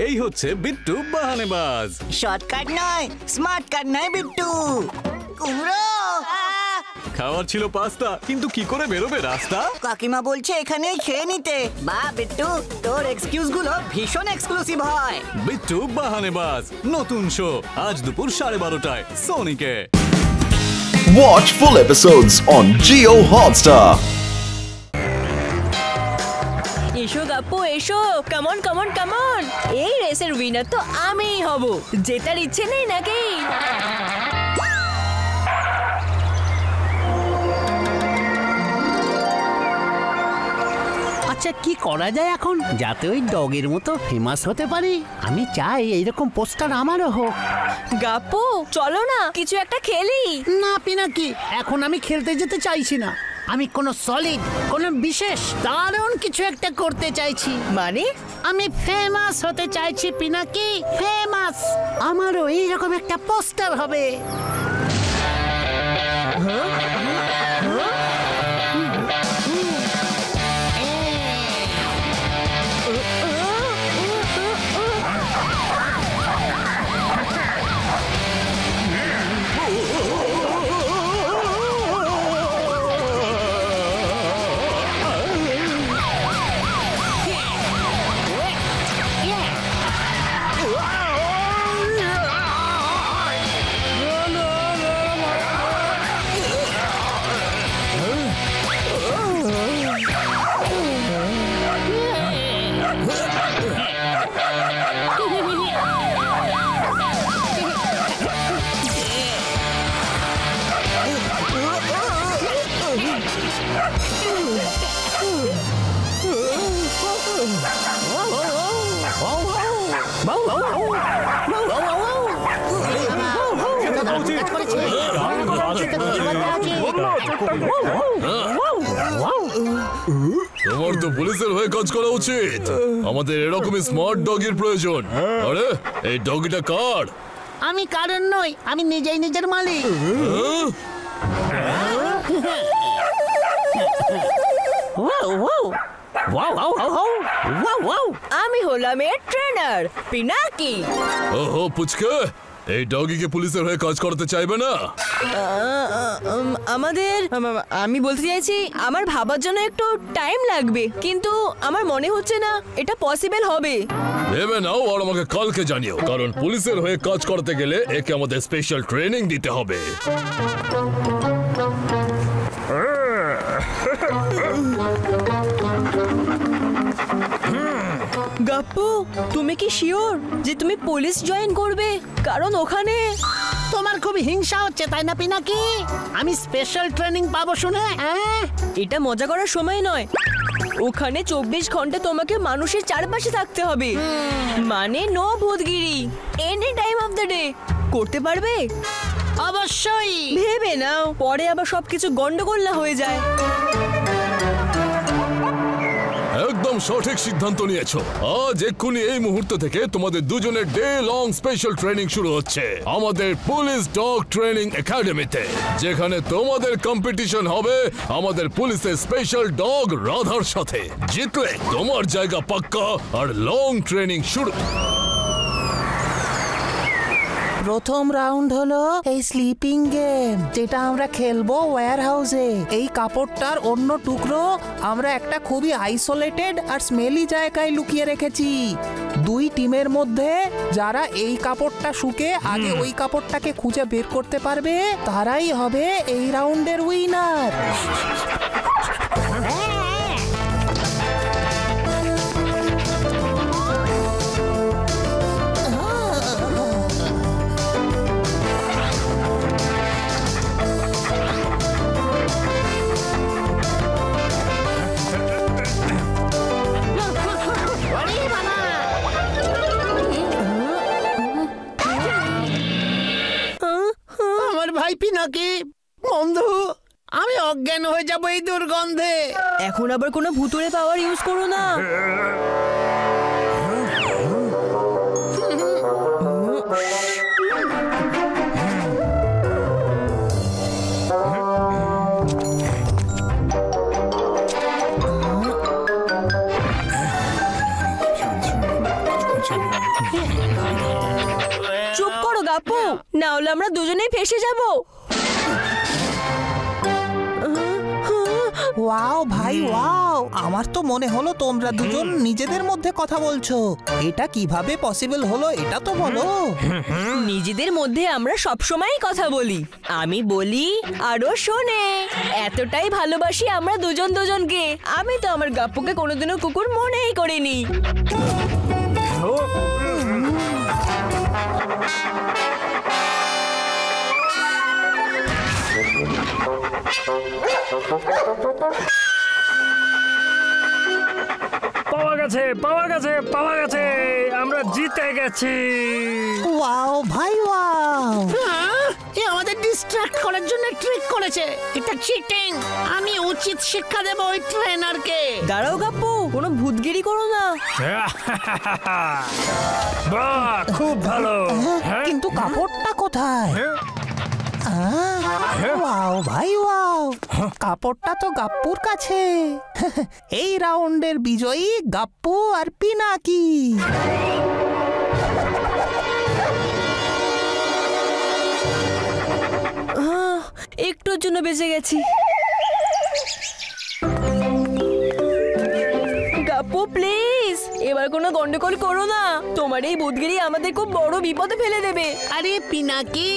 এই হচ্ছে বিট্টু বাহানেবাজ। শর্টকাট নয়, স্মার্ট কাট নয় বিট্টু। কুমড়ো খাওয়ার ছিল পাস্তা, কিন্তু কি করে বেরোবে রাস্তা? কাকিমা বলছে এখানেই খেয়ে নিতে। বা বিট্টু, তোর এক্সকিউজ গুলো ভীষণ এক্সক্লুসিভ হয়। বিট্টু বাহানেবাজ নতুন শো আজ দুপুর 12:30টায় সোনিকে। Watch full episodes on Jio Hotstar. এসো গাপ্পু এসো, কামন কামন কামন। এই রেসের উইনার তো আমিই হব। জেতার ইচ্ছে নেই নাকি? আচ্ছা কি করা যায় এখন, যাতে ওই ডগের মতো ফেমাস হতে পারি? আমি চাই এইরকম পোস্টার আমারও হোক। গাপ্পু চলো না কিছু একটা খেলি। না পিনাকি, এখন আমি খেলতে যেতে চাইছি না। আমি কোনো সলিড, কোনো বিশেষ দারুণ কিছু একটা করতে চাইছি। মানে? আমি ফেমাস হতে চাইছি পিনাকি, ফেমাস। আমারও এইরকম একটা পোস্টার হবে। তোমার তো পুলিশের হয়ে কাজ করা উচিত। আমাদের এরকমই স্মার্ট ডগের প্রয়োজন। আরে এই ডগিটা কার? আমি কারণ নই, আমি নিজেই নিজের মালিক। আমি হলাম এর ট্রেনার পিনাকি। ওহো পুচকে, এই ডগিকে পুলিশের হয়ে কাজ করতে চাইবে না? আমি বলতে চাইছি আমার ভাবার জন্য একটু টাইম লাগবে, কিন্তু আমার মনে হচ্ছে না এটা পসিবল হবে। ভেবে নাও আর আমাকে কালকে জানিও, কারণ পুলিশের হয়ে কাজ করতে গেলে একে আমাদের স্পেশাল ট্রেনিং দিতে হবে। গাপ্পু তুমি কি শিওর যে তুমি পুলিশ জয়েন করবে? কারণ ওখানে তোমার খুব হিংসা হচ্ছে তাই না পিনাকি? আমি স্পেশাল ট্রেনিং পাবো শুনে? এটা মজা করার সময় নয়। ওখানে 24 ঘন্টা তোমাকে মানুষের চারপাশে থাকতে হবে। মানে নো ভূতগিরি, any time of the day. করতে পারবে? অবশ্যই। ভেবে নাও, পরে আবার সবকিছু গন্ডগোল না হয়ে যায়। একদম সঠিক সিদ্ধান্ত নিয়েছো। আজ এক্ষুনি এই মুহূর্ত থেকে তোমাদের দুজনের ডে লং স্পেশাল ট্রেনিং শুরু হচ্ছে আমাদের পুলিশ ডগ ট্রেনিং একাডেমিতে, যেখানে তোমাদের কম্পিটিশন হবে আমাদের পুলিশের স্পেশাল ডগ রাধার সাথে। জিতলে তোমার জায়গা পাক্কা আর লং ট্রেনিং শুরু। প্রথম রাউন্ড হলো এই স্লিপিং গেম, যেটা আমরা খেলবো ওয়্যার হাউসে। এই কাপড়টার অন্য টুকরো আমরা একটা খুবই আইসোলেটেড আর স্মেলি জায়গায় লুকিয়ে রেখেছি। দুই টিমের মধ্যে যারা এই কাপড়টা শুকে আগে ওই কাপড়টাকে খুঁজে বের করতে পারবে তারাই হবে এই রাউন্ডের উইনার। ভাই পিনাকি, বন্ধু, আমি অজ্ঞান হয়ে যাব এই দুর্গন্ধে। এখন আবার কোনো ভুতুড়ে পাওয়ার ইউজ করো না। ছেলে চুপ করো গাপ্পু, না হলে আমরা দুজনেই ফেসে যাব। ওয়াও ভাই ওয়াও, আমার তো মনে হলো তোমরা দুজন নিজেদের মধ্যে কথা বলছো। এটা কিভাবে পসিবল হলো এটা তো বলো। নিজেদের মধ্যে আমরা সবসময় কথা বলি, আমি বলি আরো শোনে। এতটাই ভালোবাসি আমরা দুজন দুজনকে। আমি তো আমার গাপ্পুকে কোনোদিনও কুকুর মনেই করিনি। পাওয়া গেছে, পাওয়া গেছে, পাওয়া গেছে, আমরা জিতে গেছি। ওয়াও ভাই ওয়াও, এ আমাদের ডিস্ট্রাক্ট করার জন্য ট্রিক করেছে। এটা চিটিং। আমি উচিত শিক্ষা দেব ওই ট্রেনারকে। দাঁড়াও গাপ্পু, কোনো ভূতগিরি করো না। বাহ, খুব ভালো। হ্যাঁ? কিন্তু কাপড়টা কোথায়? ওয়াও ভাই ওয়াও, কাপড়টা তো গাপ্পুর কাছে। এই রাউন্ডের বিজয়ী গাপ্পু আর পিনাকি। একটুর জন্য বেঁচে গেছি। গাপ্পু প্লিজ, এবার কোনো গন্ডগোল করো না। তোমার এই ভূতগিরি আমাদের খুব বড় বিপদে ফেলে দেবে। আরে পিনাকি,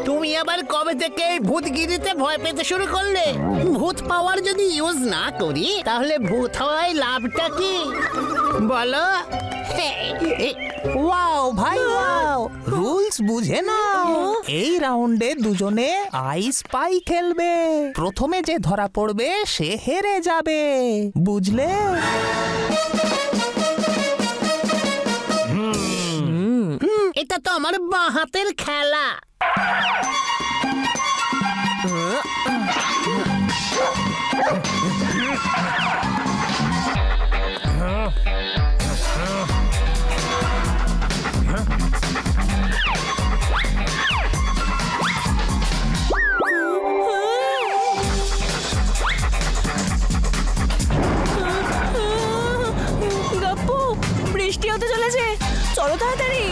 তুমি আবার কবে থেকে ভূতগিরিতে ভয় পেতে শুরু করলে? ভূত পাওয়ার যদি ইউজ না করি তাহলে ভূত হওয়ায় লাভটা কি বলো? ওয়াও ভাই ওয়াও, রুলস বুঝে নাও। এই রাউন্ডে দুজনে আই স্পাই খেলবে। প্রথমে যে ধরা পড়বে সে হেরে যাবে, বুঝলে? এটা তো আমার বাঁ হাতের খেলা। গাপ্পু, বৃষ্টি হতে চলেছে, চলো তাড়াতাড়ি।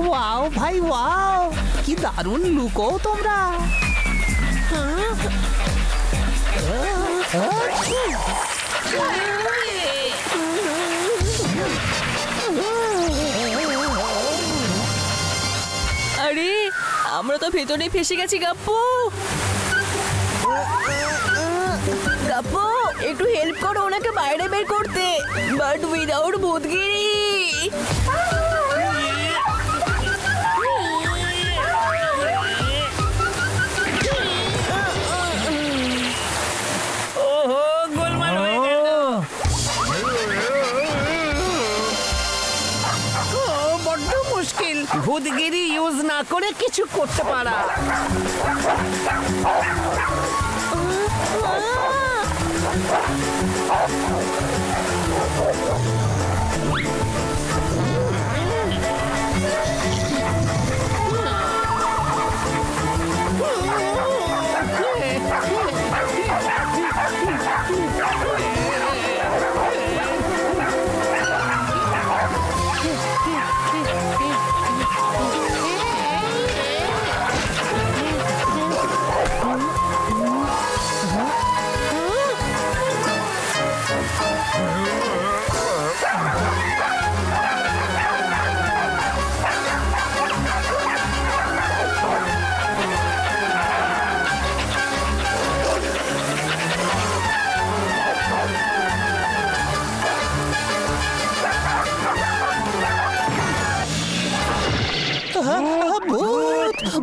ওয়াও ভাই ওয়াও, কি দারুণ লুকো তোমরা। আরে আমরা তো ভেতরে ফেসে গেছি গাপ্পু। গাপ্পু একটু হেল্প করো ওনাকে বাইরে বের করতে, বাট উইদাউট ভূতগিরি। ওহো, গোলমাল হয়ে গেল। বড্ড মুশকিল ভূতগিরি ইউজ না করে কিছু করতে পারা।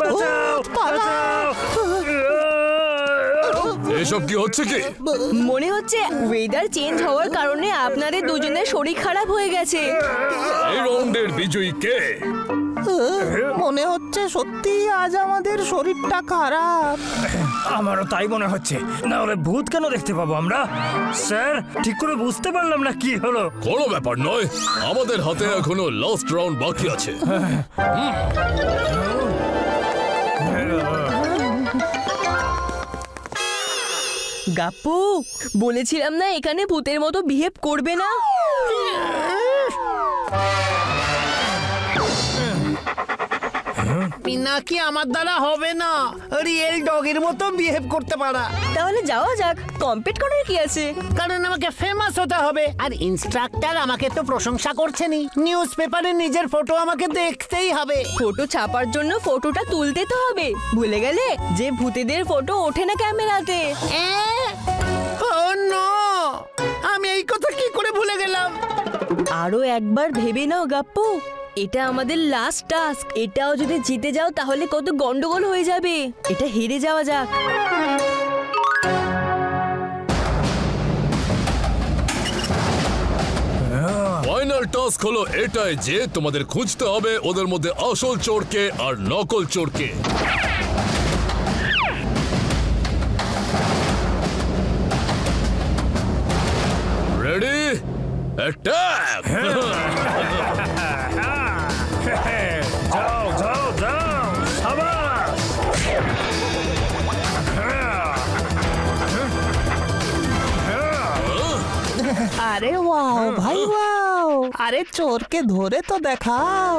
বাঁচাও, বাঁচাও। এসব কি হচ্ছে কি? মনে হচ্ছে ওয়েদার চেঞ্জ হওয়ার কারণে আপনাদের দুজনের শরীর খারাপ হয়ে গেছে। এই রাউন্ডের বিজয়ী কে? মনে হচ্ছে সত্যি আজ আমাদের শরীরটা খারাপ। আমারও তাই মনে হচ্ছে, না হলে ভূত কেন দেখতে পাবো আমরা? স্যার, ঠিক করে বুঝতে পারলাম না কি হলো। কোনো ব্যাপার নয়, আমাদের হাতে এখনো লাস্ট রাউন্ড বাকি আছে। গাপ্পু বলেছিলাম না এখানে ভূতের মতো বিহেভ করবে না। পিনাকি আমার দ্বারা হবে না রিয়েল ডগের মতো বিহেভ করতে পারা। তাহলে যাওয়া যাক, কম্পিট করার কি আছে? কারণ আমাকে ফেমাস হতে হবে, আর ইনস্ট্রাক্টর আমাকে তো প্রশংসা করছেনই, নিউজ পেপারে নিজের ফটো আমাকে দেখতেই হবে। ফটো ছাপার জন্য ফটোটা তুলতে তো হবে, ভুলে গেলে যে ভূতেদের ফটো ওঠে না ক্যামেরাতে। ও নো, আমি এই কথা কি করে ভুলে গেলাম? আরো একবার ভেবে নাও গাপ্পু, এটা আমাদের লাস্ট টাস্ক। এটাও যদি জিতে যাও তাহলে কত গন্ডগোল হয়ে যাবে। এটা হেরে যাওয়া যাক। ফাইনাল টাস্ক হলো এটাই যে তোমাদের খুঁজতে হবে ওদের মধ্যে আসল চোরকে আর নকল চোরকে। Ready, attack! যাও যাও যাও, সাবাস! আরে ওয়াও ভাই ওয়াও, আরে চোরকে ধরে তো দেখাও।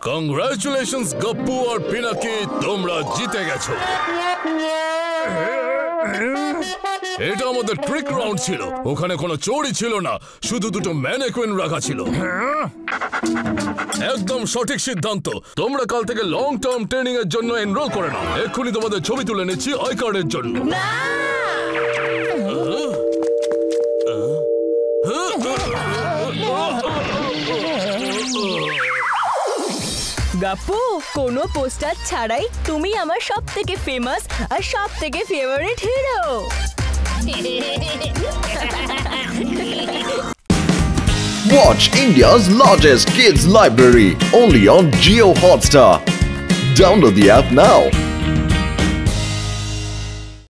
কংগ্রাচুলেশনস গপ্পু আর পিনাকি, তোমরা জিতে গেছো। এটা আমাদের ট্রিক রাউন্ড ছিল, ওখানে কোনো চোরই ছিল না, শুধু দুটো ম্যানেকুইন রাখা ছিল। একদম সঠিক সিদ্ধান্ত। তোমরা কাল থেকে লং টার্ম ট্রেনিং এর জন্য এনরোল করে নাও। এক্ষুনি তোমাদের ছবি তুলে নিচ্ছি আই কার্ডের জন্য। গাপ্পু কোনো পোস্টার ছাড়াই তুমি আমার সবথেকে ফেমাস আর সবথেকে favourite hero. Watch India's largest kids library only on Jio Hotstar. Download the app now.